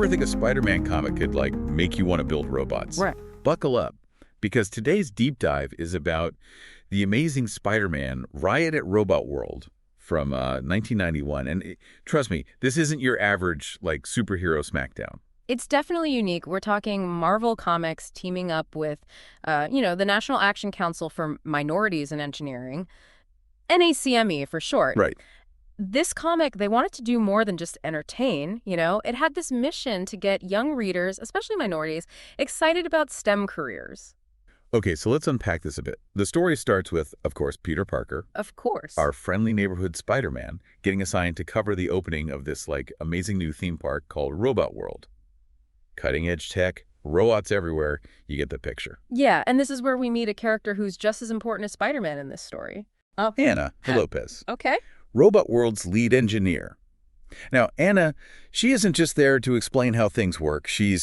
ever think a Spider-Man comic could, like, make you want to build robots? Right. Buckle up, because today's deep dive is about the Amazing Spider-Man Riot at Robotworld from 1991. And trust me, this isn't your average, like, superhero smackdown. It's definitely unique. We're talking Marvel Comics teaming up with, the National Action Council for Minorities in Engineering, NACME for short. Right. This comic, they wanted to do more than just entertain, It had this mission to get young readers, especially minorities, excited about STEM careers. Okay, so let's unpack this a bit. The story starts with, of course, Peter Parker, Of course. our friendly neighborhood Spider-Man, getting assigned to cover the opening of this, like, amazing new theme park called Robotworld. Cutting-edge tech, robots everywhere, you get the picture. Yeah, and this is where we meet a character who's just as important as Spider-Man in this story. Ana Lopez, Okay. Robotworld's lead engineer. Now, Ana, she isn't just there to explain how things work. She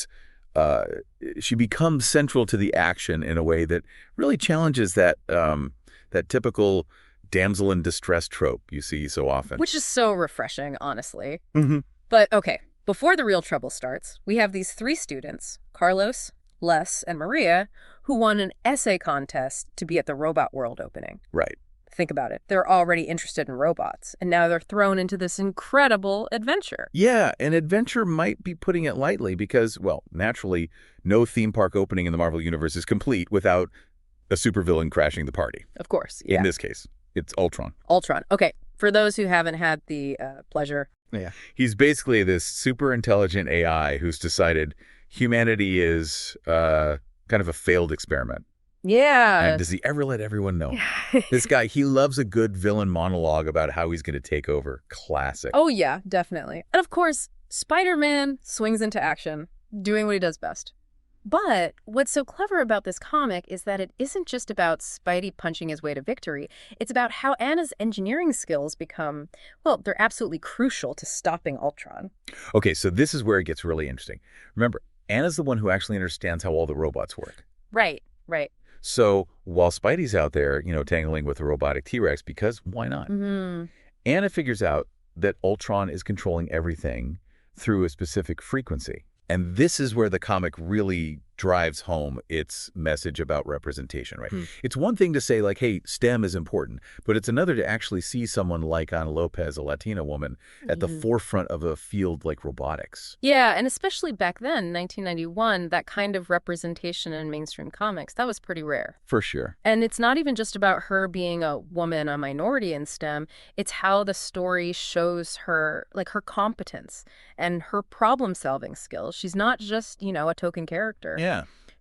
becomes central to the action in a way that really challenges that typical damsel in distress trope you see so often. Which is so refreshing, honestly. Mm-hmm. But, okay, before the real trouble starts, we have these three students, Carlos, Les, and Maria, who won an essay contest to be at the Robotworld opening. Right. Think about it. They're already interested in robots, and now they're thrown into this incredible adventure. Yeah, an adventure might be putting it lightly because, well, naturally, no theme park opening in the Marvel Universe is complete without a supervillain crashing the party. Of course, yeah. In this case, it's Ultron. Ultron. Okay, for those who haven't had the pleasure. Yeah. He's basically this super intelligent AI who's decided humanity is kind of a failed experiment. Yeah. And does he ever let everyone know? This guy, he loves a good villain monologue about how he's going to take over. Classic. Oh, yeah, definitely. And of course, Spider-Man swings into action, doing what he does best. But what's so clever about this comic is that it isn't just about Spidey punching his way to victory. It's about how Anna's engineering skills become, well, they're absolutely crucial to stopping Ultron. Okay, so this is where it gets really interesting. Remember, Anna's the one who actually understands how all the robots work. Right. So while Spidey's out there, tangling with a robotic T-Rex, because why not? Mm-hmm. Anna figures out that Ultron is controlling everything through a specific frequency. And this is where the comic really drives home its message about representation, right? It's one thing to say, like, hey, STEM is important, but it's another to actually see someone like Ana Lopez, a Latina woman, at the forefront of a field like robotics. Yeah, and especially back then, 1991, that kind of representation in mainstream comics, that was pretty rare. For sure. And it's not even just about her being a woman, a minority in STEM. It's how the story shows her, like, her competence and her problem-solving skills. She's not just, a token character. Yeah.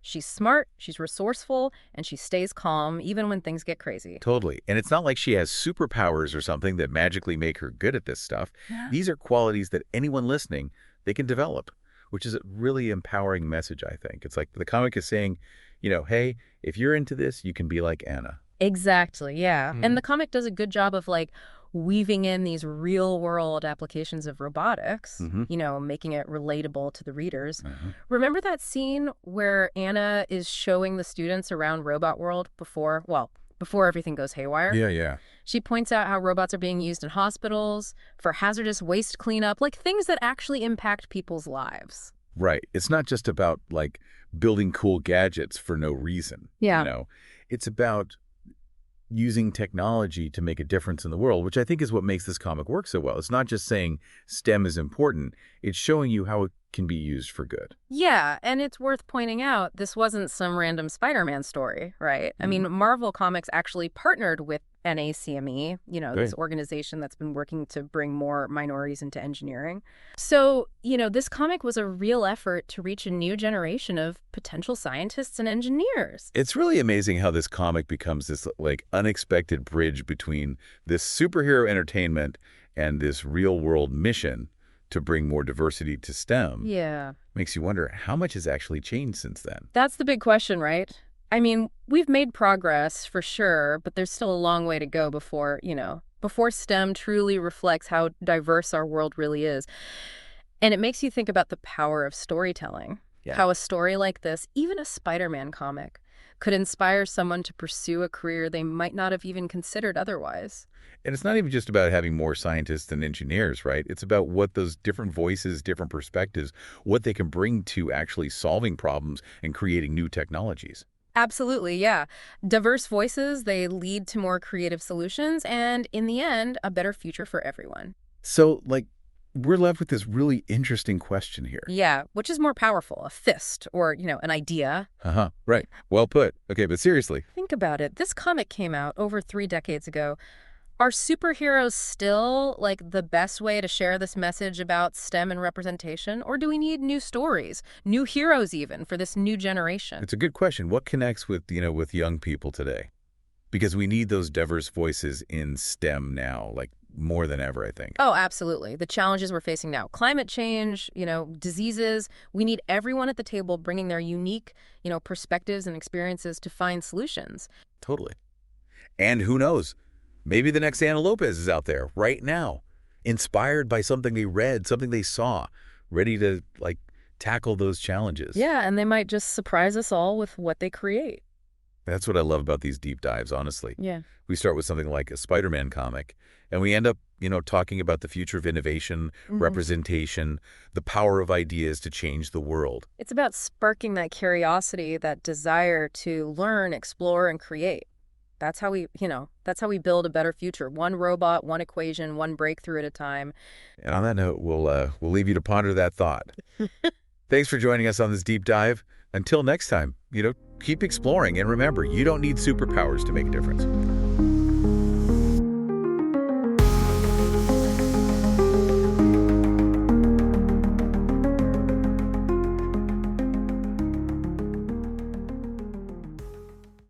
She's smart, she's resourceful, and she stays calm even when things get crazy. Totally. And it's not like she has superpowers or something that magically make her good at this stuff. Yeah. These are qualities that anyone listening, they can develop, which is a really empowering message, I think. It's like the comic is saying, hey, if you're into this, you can be like Ana. Exactly, yeah. And the comic does a good job of, like, weaving in these real-world applications of robotics, making it relatable to the readers. Remember that scene where Ana is showing the students around Robotworld before everything goes haywire? Yeah. She points out how robots are being used in hospitals, for hazardous waste cleanup, like things that actually impact people's lives. Right. It's not just about, like, building cool gadgets for no reason. Yeah. It's about using technology to make a difference in the world, which I think is what makes this comic work so well. It's not just saying STEM is important. It's showing you how it can be used for good. Yeah, and it's worth pointing out, this wasn't some random Spider-Man story, right? I mean, Marvel Comics actually partnered with NACME, this organization that's been working to bring more minorities into engineering. So, this comic was a real effort to reach a new generation of potential scientists and engineers. It's really amazing how this comic becomes this, like, unexpected bridge between this superhero entertainment and this real-world mission to bring more diversity to STEM. Yeah. Makes you wonder how much has actually changed since then. That's the big question, right? I mean, we've made progress for sure, but there's still a long way to go before STEM truly reflects how diverse our world really is. And it makes you think about the power of storytelling. Yeah. How a story like this, even a Spider-Man comic, could inspire someone to pursue a career they might not have even considered otherwise. And it's not even just about having more scientists and engineers, right? It's about what those different voices, different perspectives, what they can bring to actually solving problems and creating new technologies. Absolutely, yeah. Diverse voices, they lead to more creative solutions and, in the end, a better future for everyone. So, like, we're left with this really interesting question here. Yeah, which is more powerful, a fist or, an idea? Uh-huh, right. Well put. Okay, but seriously. Think about it. This comic came out over 3 decades ago. Are superheroes still, like, the best way to share this message about STEM and representation? Or do we need new stories, new heroes even, for this new generation? It's a good question. What connects with, with young people today? Because we need those diverse voices in STEM now, like, more than ever, I think. Oh, absolutely. The challenges we're facing now, climate change, diseases, we need everyone at the table bringing their unique, perspectives and experiences to find solutions. Totally. And who knows? Maybe the next Ana Lopez is out there right now, inspired by something they read, something they saw, ready to, like, tackle those challenges. Yeah, and they might just surprise us all with what they create. That's what I love about these deep dives, honestly. Yeah. We start with something like a Spider-Man comic, and we end up, talking about the future of innovation, representation, the power of ideas to change the world. It's about sparking that curiosity, that desire to learn, explore, and create. That's how we build a better future. One robot, one equation, one breakthrough at a time. And on that note, we'll leave you to ponder that thought. Thanks for joining us on this deep dive. Until next time, keep exploring, and remember, you don't need superpowers to make a difference.